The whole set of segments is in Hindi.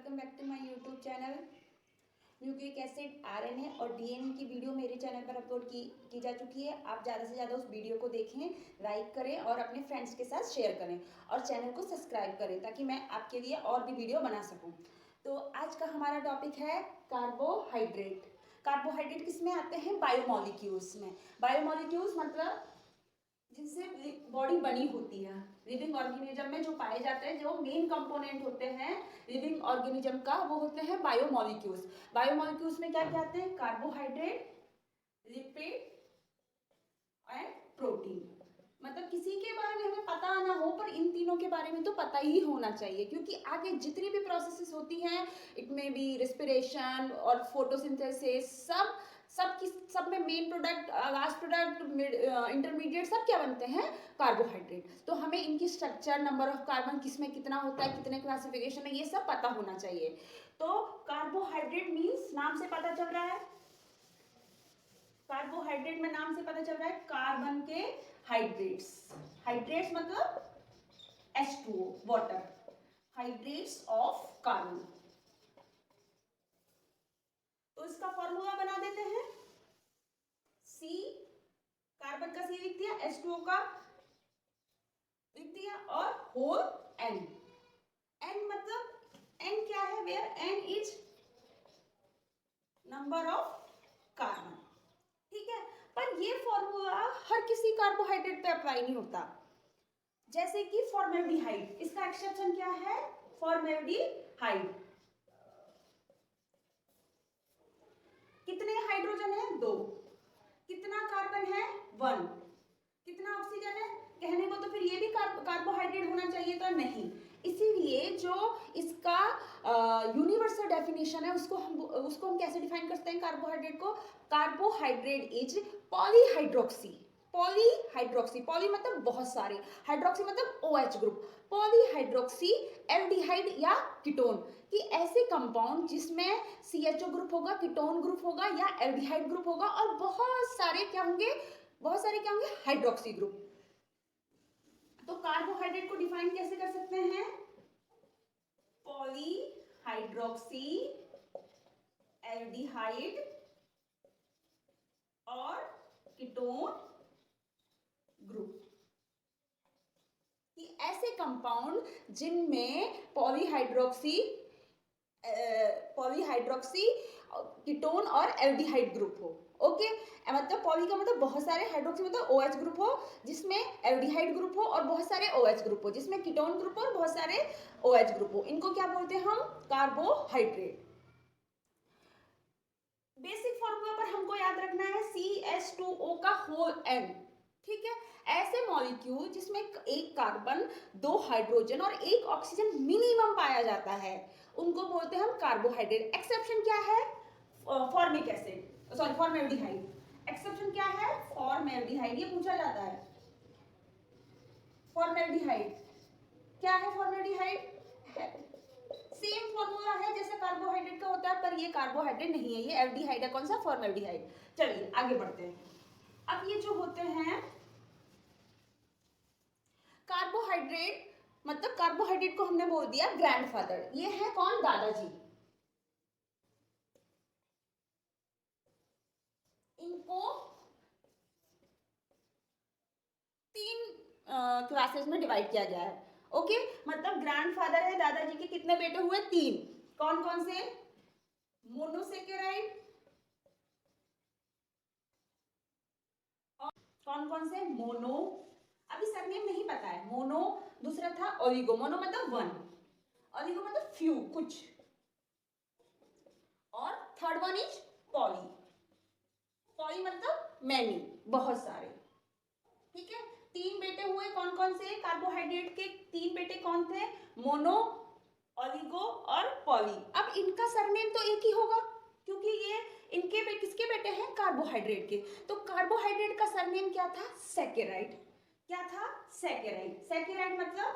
Welcome back to my YouTube channel. Nucleic acid RNA और डीएनए की वीडियो मेरे चैनल पर अपलोड की जा चुकी है। आप ज़्यादा से ज़्यादा उस वीडियो को देखें, लाइक करें और अपने फ्रेंड्स के साथ शेयर करें और चैनल को सब्सक्राइब करें ताकि मैं आपके लिए और भी वीडियो बना सकूं। तो आज का हमारा टॉपिक है कार्बोहाइड्रेट। कार्बोहाइड्रेट किस में आते हैं? बायोमोलिक्यूल्स में। बायोमोलिक्यूल्स मतलब जिनसे बॉडी बनी होती है। लिविंग ऑर्गेनिज्म में जो पाए जाते हैं, जो मेन कंपोनेंट होते हैं लिविंग ऑर्गेनिज्म का, वो होते हैं बायोमोलिक्यूल्स। बायोमोलिक्यूल्स में क्या क्या आते हैं? Carbohydrate, lipid and protein. मतलब किसी के बारे में हमें पता ना हो पर इन तीनों के बारे में तो पता ही होना चाहिए, क्योंकि आगे जितनी भी प्रोसेसेस होती हैं, इट में भी रेस्पिरेशन और फोटोसिंथेसिस, सब में main product, last product, intermediate सब क्या बनते हैं? कार्बोहाइड्रेट। तो हमें इनकी स्ट्रक्चर, नंबर ऑफ कार्बन किस में कितना होता है, कितने क्लासिफिकेशन है, ये सब पता होना चाहिए। तो कार्बोहाइड्रेट मीन्स नाम से पता चल रहा है, कार्बोहाइड्रेट में नाम से पता चल रहा है कार्बन के हाइड्रेट्स। हाइड्रेट्स मतलब H2O, water, hydrates of carbon. तो इसका फॉर्मूला बना देते हैं। C, कार्बन का C लिख दिया, H2O का लिख दिया और होल N। N मतलब N क्या है? Where N is number of carbon. ठीक है, पर ये फॉर्मूला हर किसी कार्बोहाइड्रेट पे अप्लाई नहीं होता। जैसे कि फॉर्मेल्डिहाइड, इसका एक्सेप्शन क्या है? फॉर्मेल्डिहाइड। कितने हाइड्रोजन है? 2। कितना कार्बन है? 1। कितना ऑक्सीजन है? कहने को तो फिर ये भी कार्बोहाइड्रेट होना चाहिए था, नहीं। इसीलिए जो इसका यूनिवर्सल डेफिनेशन है उसको हम कैसे डिफाइन करते हैं कार्बोहाइड्रेट को? Carbohydrate is polyhydroxy. Polyhydroxy, poly मतलब बहुत सारे, हाइड्रोक्सी मतलब OH ग्रुप। पॉलीहाइड्रोक्सी एल्डिहाइड या कीटोन, कि ऐसे कंपाउंड जिसमें CHO ग्रुप होगा, कीटोन ग्रुप होगा या एल्डिहाइड ग्रुप होगा और बहुत सारे क्या होंगे? Hydroxy group. तो कार्बोहाइड्रेट को डिफाइन कैसे कर सकते हैं? पॉलीहाइड्रोक्सी एल्डिहाइड और कीटोन ग्रुप, कि ऐसे कंपाउंड जिनमें पॉलीहाइड्रोक्सी कीटोन और एल्डिहाइड ग्रुप हो। ओके, मतलब पॉली का मतलब बहुत सारे, हाइड्रोक्सी मतलब OH ग्रुप हो जिसमें एल्डिहाइड ग्रुप हो और बहुत सारे OH ग्रुप हो जिसमें कीटोन ग्रुप हो और बहुत सारे OH ग्रुप हो। इनको क्या बोलते हैं हम? कार्बोहाइड्रेट। बेसिक फॉर्मूला पर हमको याद रखना है CH2O का होल N। ठीक है, ऐसे मॉलिक्यूल जिसमें एक कार्बन, 2 हाइड्रोजन और 1 ऑक्सीजन मिनिमम पाया जाता है, उनको बोलते हैं हम कार्बोहाइड्रेट। एक्सेप्शन क्या है? Formic acid, sorry formaldehyde. Exception क्या है? फॉर्मेल्डिहाइड। ये पूछा जाता है, फॉर्मेल्डिहाइड क्या है? फॉर्मेल्डिहाइड सेम फॉर्मूला है जैसे कार्बोहाइड्रेट का होता है, पर ये कार्बोहाइड्रेट नहीं है, ये एल्डिहाइड है। कौन सा? फॉर्मेल्डिहाइड। चलिए आगे बढ़ते हैं। अब ये जो होते हैं कार्बोहाइड्रेट, मतलब कार्बोहाइड्रेट को हमने बोल दिया ग्रैंडफादर। ये है कौन? दादाजी। इनको 3 क्लासेस में डिवाइड किया गया है। ओके, मतलब ग्रैंडफादर है दादाजी के, कितने बेटे हुए? 3। कौन कौन से? मोनोसेकेराइड, कौन कौन से? मोनो, अभी सरनेम नहीं पता है, मोनो। दूसरा था ओलिगो, मोनो मतलब 1, ओलिगो मतलब फ्यू, कुछ, और third one is poly. Poly मतलब मैनी, बहुत सारे। ठीक है, 3 बेटे हुए कौन कौन से? कार्बोहाइड्रेट के 3 बेटे कौन थे? मोनो, ओलिगो और पॉली। अब इनका सरनेम तो एक ही होगा क्योंकि ये किसके बेटे हैं? कार्बोहाइड्रेट के। तो कार्बोहाइड्रेट का सरनेम क्या था? सैकेराइड। क्या था? सैकेराइड। सैकेराइड मतलब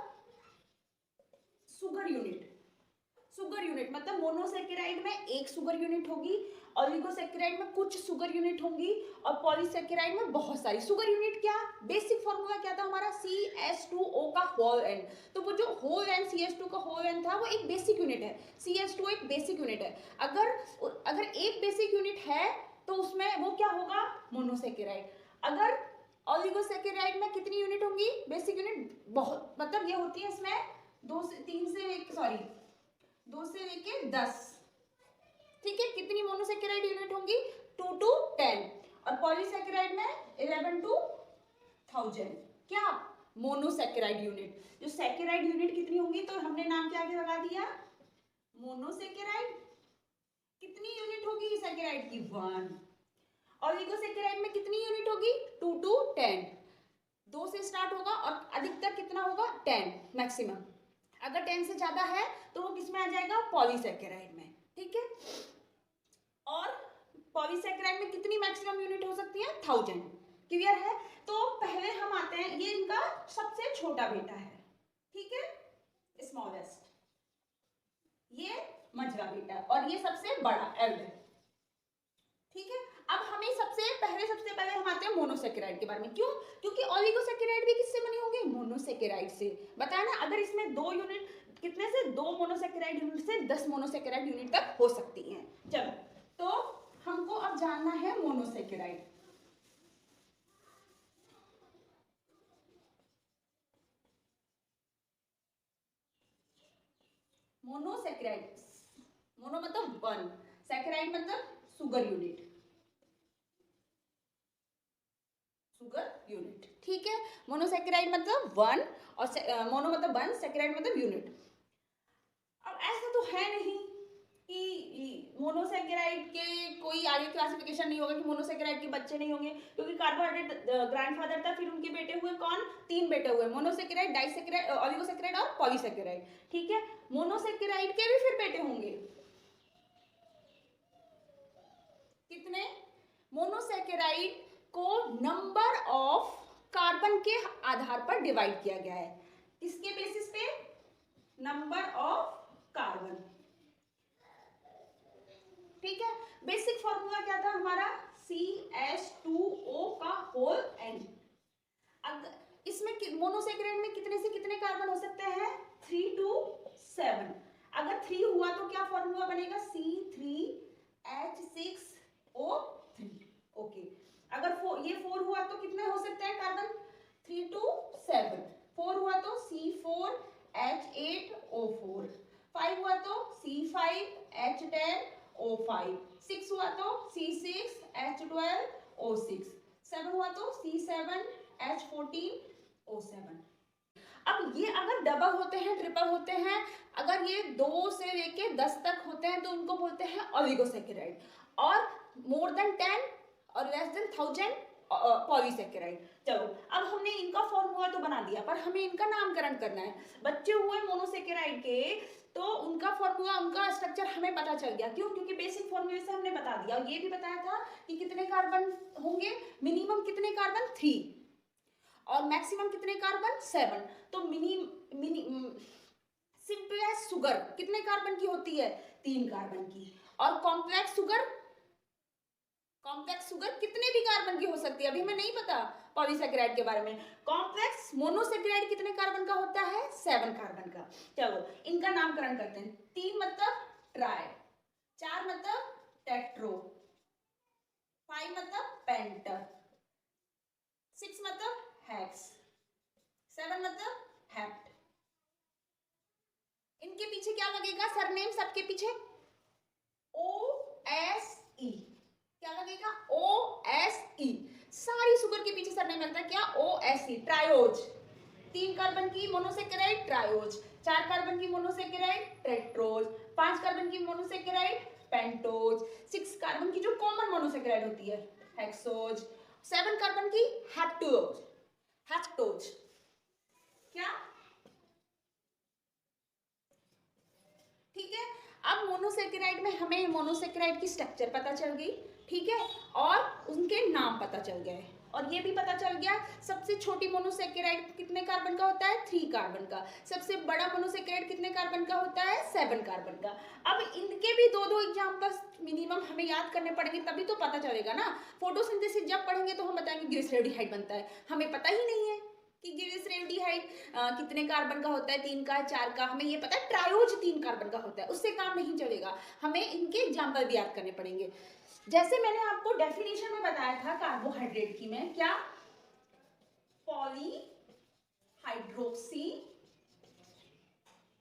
सुगर यूनिट। सुगर यूनिट मतलब मतलब मोनोसेकेराइड में एक सुगर यूनिट होगी, ओलिगोसेकेराइड में कुछ सुगर यूनिट होंगी और पॉलीसेकेराइड में बहुत सारी सुगर यूनिट। क्या बेसिक फॉर्मूला क्या था हमारा, CH2O का होल एन। तो वो जो होल एन CH2 का होल एन था वो एक बेसिक यूनिट है, CH2 एक बेसिक यूनिट है। अगर एक बेसिक यूनिट है तो उसमें वो क्या होगा, मोनोसेकेराइड। अगर ओलिगोसेकेराइड में कितनी यूनिट होंगी बेसिक यूनिट, बहुत, मतलब ये होती है इसमें 2 से लेके 10, ठीक है। कितनी मोनोसेकेराइड यूनिट होंगी, 2 to 10, और पॉलीसेकेराइड में 11 to 1000। क्या मोनोसेकेराइड यूनिट। जो सेकेराइड यूनिट कितनी होंगी, तो हमने नाम क्या आगे लगा दिया, मोनोसेकेराइड। कितनी यूनिट होगी सेकेराइड की, 1। ओलिगोसेकेराइड में कितनी यूनिट होगी, 2 to 10, 2 से स्टार्ट होगा और अधिकतर कितना होगा, 10 मैक्सिमम। अगर 10 से ज्यादा है तो वो किसमें आ जाएगा, पॉलीसेकेराइड में, ठीक है। और पॉलीसेकेराइड में कितनी मैक्सिमम यूनिट हो सकती है, 1000। क्लियर है। तो पहले हम आते हैं, ये इनका सबसे छोटा बेटा है, ठीक है, स्मॉलेस्ट, ये मझला बेटा, और ये सबसे बड़ा एल्डर, ठीक है। अब हमें सबसे पहले हम आते हैं मोनोसेकेराइड के बारे में। क्यों, क्योंकि ओलिगोसेकेराइड भी किससे बने होंगे, मोनोसेकेराइड से। बताया ना, अगर इसमें 2 यूनिट, कितने से, 2 मोनोसेकेराइड यूनिट से 10 मोनोसेकेराइड यूनिट तक हो सकती हैं। चलो, तो हमको अब जानना है मोनोसेकेराइड। मोनोसेकेराइड, मोनो मतलब 1, सेकेराइड मतलब सुगर यूनिट, ठीक है। मोनोसेकेराइड मतलब 1 और मोनो मतलब 1, सेकेराइड मतलब यूनिट। अब ऐसा तो है नहीं कि मोनोसेकेराइड के कोई आगे क्लासिफिकेशन नहीं होगा, कि मोनोसेकेराइड के बच्चे नहीं होंगे, क्योंकि कार्बोहाइड्रेट ग्रैंडफादर था, फिर उनके बेटे हुए कौन, 3 बेटे हुए, मोनोसेकेराइड, डाइसेकेराइड, ओलिगोसेकेराइड और पॉलीसेकेराइड, ठीक है। मोनोसेकेराइड के भी फिर बेटे होंगे, कितने, मोनोसेकेराइड को नंबर ऑफ कार्बन के आधार पर डिवाइड किया गया है। किसके बेसिस पे, नंबर ऑफ कार्बन, ठीक है। बेसिक फॉर्मूला क्या था हमारा, CH2O का होल एन। इसमें मोनोसेकेराइड में कितने से कितने कार्बन हो सकते हैं, 3 to 7। अगर 3 हुआ तो क्या फॉर्मूला बनेगा, C3H6O3, ओके। अगर ये 4 हुआ तो कितने हो सकते हैं कार्बन, 3 to 7। 4 हुआ तो C4H8O4, 5 हुआ तो C5H10O5, 6 हुआ तो C6H12O6, 7 हुआ तो C7H14O7। अब ये अगर डबल होते हैं, ट्रिपल होते हैं, अगर ये 2 से लेके 10 तक होते हैं तो उनको बोलते हैं ओलिगोसेकेराइड, और मोर देन 10 और लेस देन 1000 पॉलीसेकेराइड। चलो, अब हमने इनका फॉर्मूला तो बना दिया, पर हमें इनका नामकरण करना है। बच्चे हुए मोनोसेकेराइड के, तो उनका फॉर्मूला, उनका स्ट्रक्चर हमें पता चल गया। क्यों, क्योंकि बेसिक फॉर्मूले से हमने बता दिया। ये भी बताया था कि कितने कार्बन होंगे, मिनिमम कितने कार्बन, 3, और मैक्सिमम कितने कार्बन, 7। तो सिंपलेस्ट सुगर कितने कार्बन की होती है, 3 कार्बन की, और कॉम्प्लेक्स सुगर कितने भी कार्बन की हो सकती है, अभी हमें नहीं पता पॉलीसेकेराइड के बारे में। कॉम्प्लेक्स मोनोसेकेराइड कितने कार्बन का होता है, 7 कार्बन का। चलो, इनका नामकरण करते हैं। 3 मतलब ट्राई, 4 मतलब टेट्रो, 5 मतलब पेंटर, 6 मतलब हेक्स, 7 मतलब हेप्ट। इनके पीछे क्या लगेगा, सरनेम सबके पीछे OSE, क्या लगेगा, OSE। सारी सुगर के पीछे सरनेम लगता है क्या, OSE, ट्रायोज। 3 कार्बन की मोनोसेकेराइड ट्रायोज, 4 कार्बन की मोनोसेकेराइड टेट्रोज, 5 कार्बन की मोनोसेकेराइड पेंटोज, 6 कार्बन की जो कॉमन मोनोसेकेराइड होती है हेक्सोज, 7 कार्बन की हेप्टोज। क्या, ठीक है। अब मोनोसेकेराइड में हमें मोनोसेकेराइड की स्ट्रक्चर पता चल गई, ठीक है, और उनके नाम पता चल गए। और ये भी पता चल गया सबसे छोटी मोनोसेकेराइड कितने कार्बन का होता है, 3 कार्बन का। सबसे बड़ा मोनोसेकेराइड कितने कार्बन का होता है, 7 कार्बन का। अब इनके भी दो दो एग्जाम्पल्स मिनिमम हमें याद करने पड़ेंगे, तभी तो पता चलेगा ना। फोटोसिंथेसिस जब पढ़ेंगे तो हम बताएंगे ग्लिसरेल्डिहाइड बनता है, हमें पता ही नहीं है कि ग्लिसरेल्डिहाइड कितने कार्बन का होता है, 3 का, 4 का। हमें ये पता है ट्रायोज 3 कार्बन का होता है, उससे काम नहीं चलेगा, हमें इनके एग्जाम्पल भी याद करने पड़ेंगे। जैसे मैंने आपको डेफिनेशन में बताया था कार्बोहाइड्रेट की, में क्या, पॉलीहाइड्रोक्सी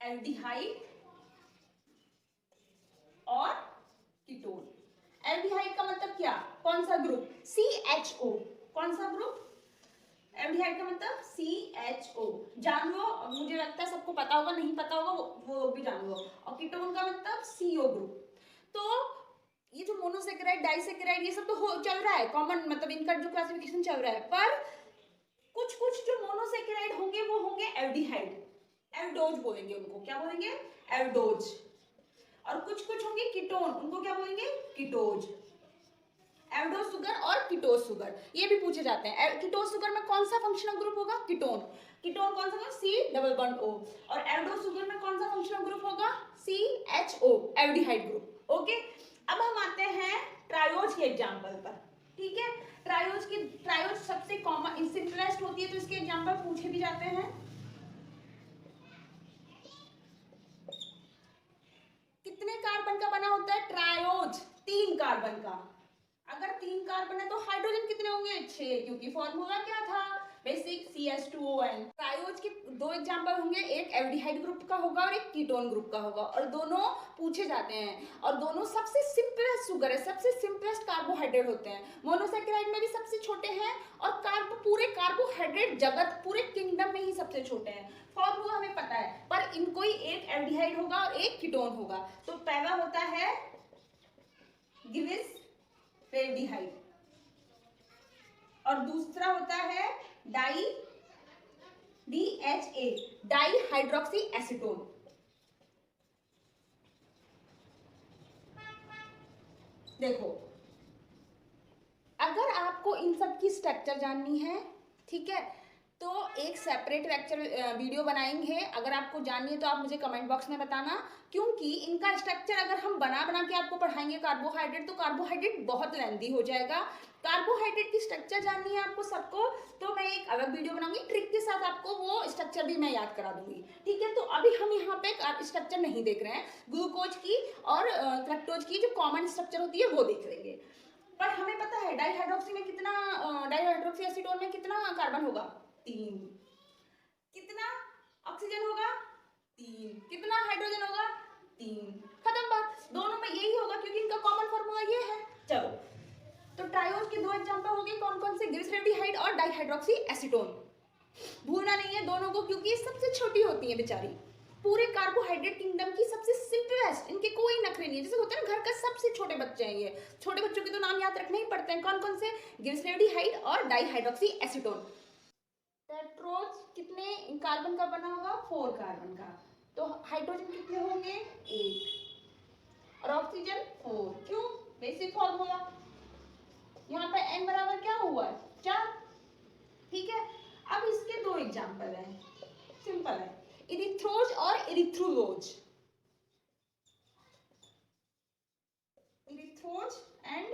एल्डिहाइड और कीटोन। एल्डिहाइड का मतलब क्या, कौन सा ग्रुप, CHO। कौन सा ग्रुप, एल्डिहाइड का मतलब CHO। जान लो, मुझे लगता है सबको पता होगा, नहीं पता होगा वो भी जान लो। और कीटोन का मतलब CO ग्रुप। तो ये जो मोनोसेकेराइड, डाइसेकेराइड, ये सब तो चल रहा है कॉमन, मतलब इनका जो क्लासिफिकेशन चल रहा है, पर कुछ कुछ जो मोनोसेकेराइड होंगे वो होंगे एल्डिहाइड, एल्डोज बोलेंगे उनको, क्या बोलेंगे, एल्डोज। और कुछ कुछ होंगे कीटोन, उनको क्या बोलेंगे, कीटोज। एल्डोज सुगर और कीटोज सुगर, ये भी पूछे जाते हैं। कीटोज सुगर में कौन सा फंक्शनल ग्रुप होगा, कीटोन। कीटोन कौन सा होगा, C+O। और एल्डोज सुगर में कौन सा फंक्शनल ग्रुप होगा, CHO, एल्डिहाइड ग्रुप। ओके, अब हम आते हैं ट्रायोज के एग्जांपल पर। ठीक है, ट्रायोज सबसे कॉमन, सिंपलेस्ट होती है, तो इसके एग्जांपल पूछे भी जाते हैं। कितने कार्बन का बना होता है ट्रायोज, 3 कार्बन का। अगर 3 कार्बन है तो हाइड्रोजन कितने होंगे, 6, क्योंकि फॉर्मूला क्या था, बेसिक CH2ON। ट्रायोज के दो एग्जांपल होंगे, एक एल्डिहाइड ग्रुप का होगा और एक कीटोन ग्रुप का होगा, और दोनों पूछे जाते हैं। और दोनों सबसे सिंपलेस्ट शुगर है, सबसे सिंपलेस्ट कार्बोहाइड्रेट होते हैं। मोनोसेकेराइड में भी सबसे छोटे हैं, और पूरे कार्बोहाइड्रेट जगत, पूरे किंगडम में ही सबसे छोटे हैं। फॉर्मूला हमें पता है, पर इनको ही एक एल्डिहाइड होगा और एक कीटोन होगा। तो पहला होता है ग्लिसरेल्डिहाइड और दूसरा होता है DHA, डाइहाइड्रोक्सी एसीटोन। देखो, अगर आपको इन सब की स्ट्रक्चर जाननी है, ठीक है, तो एक सेपरेट लेक्चर वीडियो बनाएंगे। अगर आपको जाननी है तो आप मुझे कमेंट बॉक्स में बताना, क्योंकि इनका स्ट्रक्चर अगर हम बना बना के आपको पढ़ाएंगे कार्बोहाइड्रेट, तो कार्बोहाइड्रेट बहुत लेंदी हो जाएगा। कार्बोहाइड्रेट की स्ट्रक्चर जाननी है आपको सबको, तो मैं एक अलग वीडियो बनाऊंगी, ट्रिक के साथ आपको वो स्ट्रक्चर भी मैं याद करा दूंगी। ठीक है, तो अभी हम यहाँ पे स्ट्रक्चर नहीं देख रहे हैं, ग्लूकोज की और फ्रक्टोज की जो कॉमन स्ट्रक्चर होती है वो देख लेंगे। पर हमें पता है डाइहाइड्रोक्सी में कितना, डाइहाइड्रोक्सी एसीटोन में कितना कार्बन होगा, 3। कितना ऑक्सीजन होगा, 3। कितना हाइड्रोजन होगा, 3। खत्म बात, दोनों में यही होगा क्योंकि इनका कॉमन फॉर्मूला ये है। चलो, तो ट्रायोज के दो एग्जांपल हो गए, कौन कौन से, ग्लिसरेल्डिहाइड और डाइहाइड्रोक्सी एसीटोन। भूलना नहीं है दोनों को, क्योंकि सबसे छोटी होती है बेचारी, पूरे कार्बोहाइड्रेट किंगडम की सबसे सिंपलेस्ट, इनके कोई नखरे नहीं है। जैसे होता है ना घर का सबसे छोटे बच्चे हैं, ये छोटे बच्चों के तो नाम याद रखने ही पड़ते हैं। कौन कौन से, ग्लिसरेल्डिहाइड और डाइहाइड्रोक्सी एसीटोन। टेट्रोज कितने कार्बन का बना होगा, 4 कार्बन का। तो हाइड्रोजन कितने होंगे, 1, और ऑक्सीजन 4। क्यों, बेसिक फॉर्मूला। यहाँ पे n बराबर क्या हुआ है, 4। ठीक है, अब इसके दो एग्जांपल हैं, सिंपल है, इरिथ्रोज और erythrulose. Erythrose and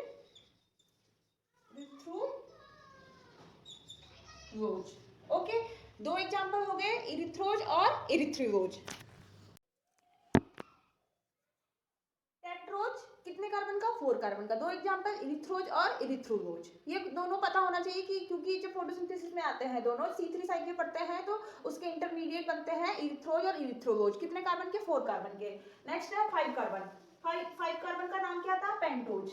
erythrulose. Okay, दो एग्जांपल हो गए, इरिथ्रोज और इरिथ्रोलोज। टेट्रोज कितने कार्बन का, 4 कार्बन का। दो एग्जांपल, इरिथ्रोज और इरिथ्रोलोज। ये दोनों पता होना चाहिए कि क्योंकि जब फोटोसिंथेसिस में आते हैं दोनों C3 साइकिल पढ़ते हैं, तो उसके इंटरमीडिएट बनते हैं इरिथ्रोज और इरिथ्रोलोज। कितने कार्बन के, 4 कार्बन के। नेक्स्ट है 5 कार्बन। 5 कार्बन का नाम क्या था, पेंटोज।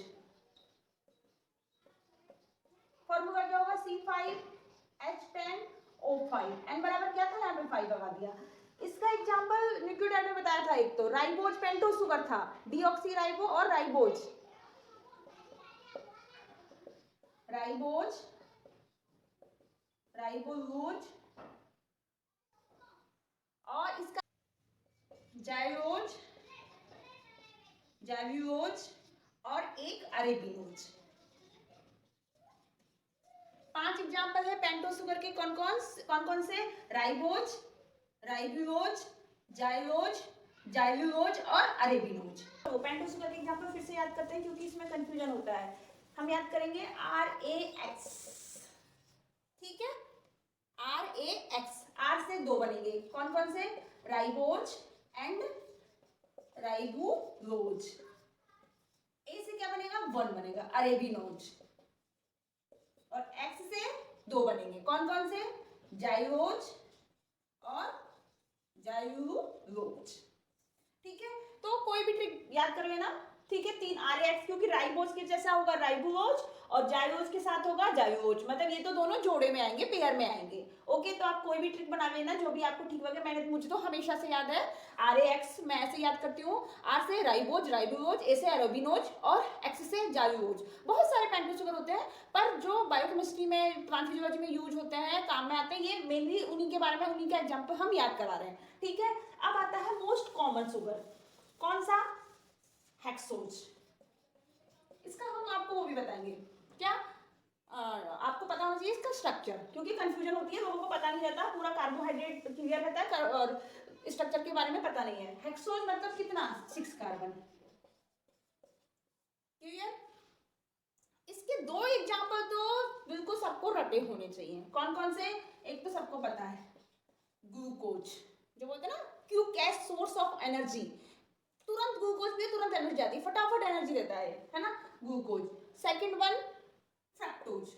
फॉर्मूला क्या होगा, C5H10O5। n बराबर क्या था, यहाँ पे 5 लगा दिया। इसका एग्जांपल न्यूक्लियोटाइड में बताया था, एक तो राइबोज पेंटोज सुगर था, डीऑक्सी राइबो और राइबोज, राइबोज, राइबोलोज, और इसका जाइलोज, जाइलोज, और एक अरेबिनोज। 5 एग्जाम्पल है पेंटोस शुगर के। कौन कौन से? राइबोज, राइबोज, जाइलोज, जाइलूलोज और अरेबिनोज। तो पेंटोस शुगर के एग्जाम्पल फिर से याद करते हैं क्योंकि इसमें कंफ्यूजन होता है। हम याद करेंगे RAX, ठीक है, RAX, R से 2 बनेंगे। कौन कौन से? Ribose and राइबोलोज। ए से क्या बनेगा? 1 बनेगा, अरेबिनोज। और X से 2 बनेंगे। कौन कौन से? जाइलोज और जाइलूलोज। ठीक है, तो कोई भी ट्रिक याद कर लेना, ठीक है। 3 RAX, क्योंकि राइबोज के जैसा होगा राइबोलोज और जाइलोज के साथ होगा जाइलोज, मतलब ये तो दोनों जोड़े में आएंगे, पेयर में आएंगे। ओके, तो आप कोई भी ट्रिक बना लेना जो भी आपको ठीक लगे। मुझे तो हमेशा से याद है RAX, मैं ऐसे याद करती हूँ। R से राइबोज, राइबोलोज, A से अरेबिनोज और X से जाइलूलोज। बहुत सारे पेंटोस शुगर होते हैं, पर जो बायोकेमिस्ट्री में, प्लांट फिजियोलॉजी में यूज होते हैं, काम में आते हैं, ये मेनली उन्हीं के बारे में, उन्हीं का एग्जाम्पल हम याद करा रहे हैं, ठीक है। अब आता है मोस्ट कॉमन शुगर, कौन सा? हेक्सोज। इसका हम आपको वो भी बताएंगे, क्या आपको पता होना चाहिए इसका स्ट्रक्चर, क्योंकि कंफ्यूजन होती है, लोगों को पता नहीं रहता, पूरा कार्बोहाइड्रेट क्लियर रहता है और स्ट्रक्चर के बारे में पता नहीं है। हेक्सोज मतलब कितना? 6 कार्बन, क्लियर। इसके 2 एग्जाम्पल तो बिल्कुल सबको रटे होने चाहिए। कौन कौन से? एक तो सबको पता है, ग्लूकोज, जो बोलते हैं ना क्विक सोर्स ऑफ एनर्जी, तुरंत ग्लूकोज भी तुरंत एनर्जी आती है, फटाफट एनर्जी देता है ना, ग्लूकोज। Second one fructose.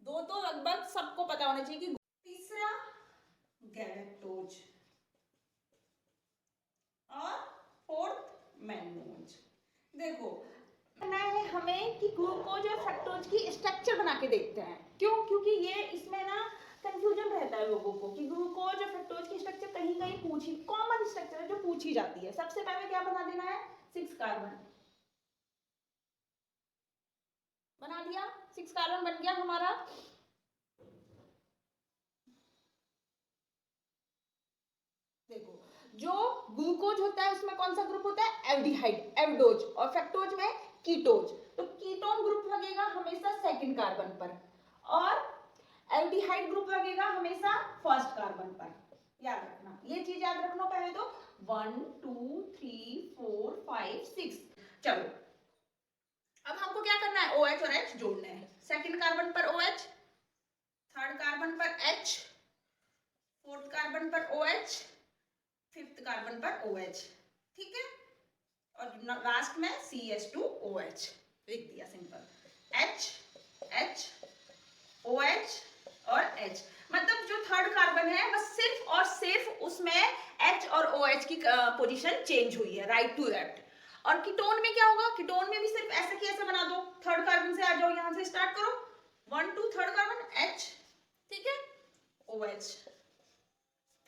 2 तो लगभग सबको पता होना चाहिए कि। तीसरा गैलेक्टोज और 4th मैनोज। देखो करना है हमें कि ग्लूकोज और फ्रक्टोज की स्ट्रक्चर बना के देखते हैं। क्यों? क्योंकि ये इसमें ना कंफ्यूजन रहता है लोगों को कि ग्लूकोज और फ्रक्टोज की स्ट्रक्चर कहीं कहीं पूछी, कॉमन स्ट्रक्चर है जो पूछी जाती है। सबसे पहले क्या बना देना है? 6 कार्बन बना दिया, 6 कार्बन बन गया हमारा। देखो, जो ग्लूकोज होता है उसमें कौन सा ग्रुप होता है? एल्डिहाइड, एल्डोज, और फ्रक्टोज में कीटोज। तो कीटोन ग्रुप लगेगा हमेशा 2nd कार्बन पर और एल्डिहाइड ग्रुप लगेगा हमेशा 1st कार्बन पर। याद रखना, ये चीज याद रखना पहले तो। 1 2 3 4 5 6। चलो, अब हमको क्या करना है? OH और H जोड़ने हैं। 2nd कार्बन पर OH, 3rd कार्बन पर H, 4th कार्बन पर OH, 5th कार्बन पर OH, ठीक है। और लास्ट में CH2OH लिख दिया, सिंपल। H H OH और H, मतलब जो 3rd कार्बन है बस सिर्फ और सिर्फ उसमें H और OH की पोजीशन चेंज हुई है, राइट टू लेफ्ट। और कीटोन में क्या होगा? कीटोन में भी सिर्फ ऐसे की ऐसे बना दो। 3rd कार्बन से आ जाओ, यहां से स्टार्ट करो, 1 2 3rd कार्बन H, ठीक है, OH,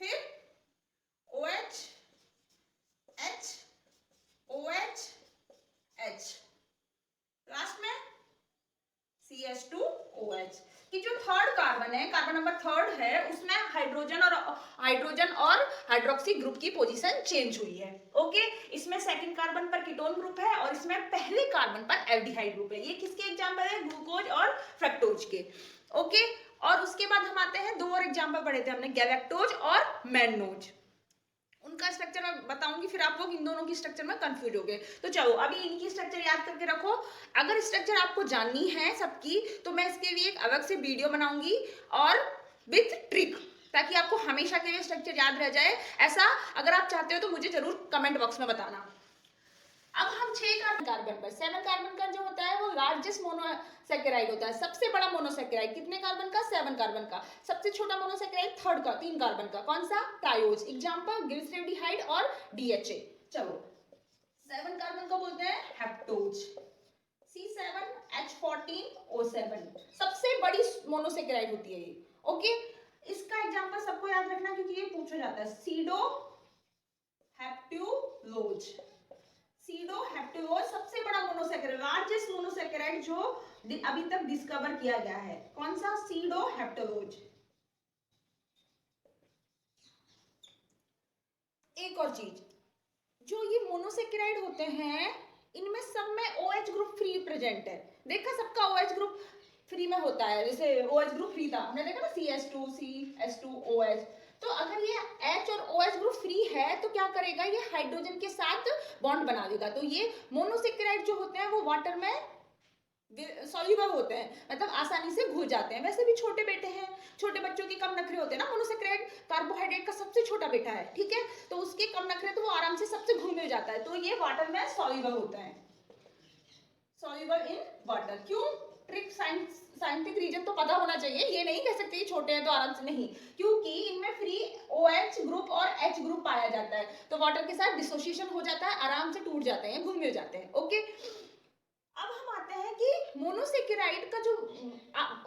फिर OH H OH H, last में CH2OH। कि जो 3rd कार्बन है, कार्बन नंबर 3rd है, उसमें हाइड्रोजन और हाइड्रोक्सी ग्रुप की पोजीशन चेंज हुई है। ओके, इसमें 2nd कार्बन पर कीटोन ग्रुप है और इसमें पहले कार्बन पर एल्डिहाइड ग्रुप है। ये किसके एग्जांपल है? ग्लूकोज और फ्रक्टोज के। ओके, और उसके बाद हम आते हैं, 2 और एग्जांपल पढ़े थे हमने, गैलेक्टोज और मैनोज। उनका स्ट्रक्चर मैं बताऊंगी, फिर आप लोग इन दोनों की स्ट्रक्चर में कंफ्यूज हो गए। तो चलो अभी इनकी स्ट्रक्चर याद करके रखो। अगर स्ट्रक्चर आपको जाननी है सबकी, तो मैं इसके लिए एक अलग से वीडियो बनाऊंगी और विथ ट्रिक, ताकि आपको हमेशा के लिए स्ट्रक्चर याद रह जाए। ऐसा अगर आप चाहते हो तो मुझे जरूर कमेंट बॉक्स में बताना। अब हम 6 कार्बन पर, 7 कार्बन का जो होता है वो लार्जेस्ट मोनोसेकेराइड होता है, सबसे बड़ा मोनोसेकेराइड। कितने कार्बन का? 7 कार्बन का। सबसे छोटा मोनोसेकेराइड 3rd का, 3 कार्बन का। कौन सा? ट्रायोज। एग्जांपल ग्लिसरेल्डिहाइड और DHA। चलो, 7 कार्बन को बोलते हैं हेप्टोज, C7H14O7, सबसे बड़ी मोनोसेकेराइड होती है ये। ओके, इसका एग्जांपल सबको याद रखना क्योंकि ये पूछा जाता है। सीडो हेप्टुलोज, सीडोहेप्टेलोज सबसे बड़ा मोनोसेकेराइड, लार्जेस्ट मोनोसेकेराइड जो अभी तक डिस्कवर किया गया है। कौन सा? सीडोहेप्टेलोज। एक और चीज, जो ये मोनोसेकेराइड होते हैं इनमें सब में OH ग्रुप फ्री प्रेजेंट है। देखा सबका OH ग्रुप फ्री में होता है, जैसे OH ग्रुप फ्री था, हमने देखा ना CH2 CH2 OH। तो अगर ये H और OH ग्रुप फ्री है तो क्या करेगा, ये हाइड्रोजन के साथ बॉन्ड बना देगा। तो ये मोनोसेक्राइड जो होते हैं वो वाटर में सॉल्युबल होते हैं, मतलब आसानी से घुल जाते हैं। वैसे भी छोटे बेटे हैं, छोटे बच्चों के कम नखरे होते हैं ना, मोनोसेक्राइड कार्बोहाइड्रेट का सबसे छोटा बेटा है, ठीक है, तो उसके कम नखरे, तो वो आराम से सबसे घुल मिल जाता है। तो ये वाटर में सॉल्युबल होता है, सॉल्युबल इन वाटर। क्यों? ट्रिक साइंटिफिक रीजन तो पता होना चाहिए, ये नहीं कह सकते कि छोटे हैं तो आराम से नहीं, क्योंकि इनमें फ्री OH ग्रुप और H ग्रुप पाया जाता है, तो वाटर के साथ डिसोसिएशन हो जाता है, आराम से टूट जाते हैं, घुल मिल जाते हैं। ओके, अब हम आते हैं कि मोनोसेकेराइड का जो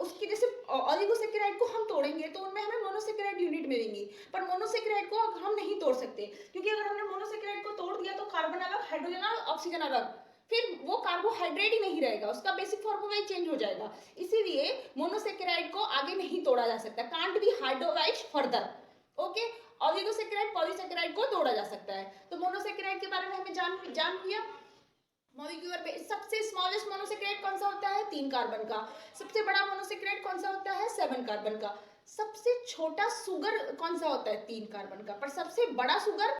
उसकी जैसे ऑलिगोसेकेराइड को हम तोड़ेंगे तो उनमें हमें मोनोसेकेराइड यूनिट मिलेंगी, पर मोनोसेकेराइड को हम नहीं तोड़ सकते, क्योंकि अगर हमने मोनोसेकेराइड को तोड़ दिया तो कार्बन अलग, हाइड्रोजन अलग, ऑक्सीजन अलग, फिर वो कार्बोहाइड्रेट ही नहीं रहेगा, उसका बेसिक फॉर्मूला ही चेंज हो जाएगा। इसीलिए मोनोसेकेराइड को आगे नहीं तोड़ा जा सकता, can't be hydrolysed further. Okay, oligosaccharide polysaccharide को तोड़ा जा सकता है। तो मोनोसेकेराइड के बारे में हमें जान लिया। मॉलिक्यूलर बेस सबसे स्मॉलेस्ट मोनोसेक्राइड कौन सा होता है? 3 कार्बन का। सबसे बड़ा मोनोसेक्राइड कौन सा होता है? 7 कार्बन का। सबसे छोटा सुगर कौन सा होता है? 3 कार्बन का। पर सबसे बड़ा सुगर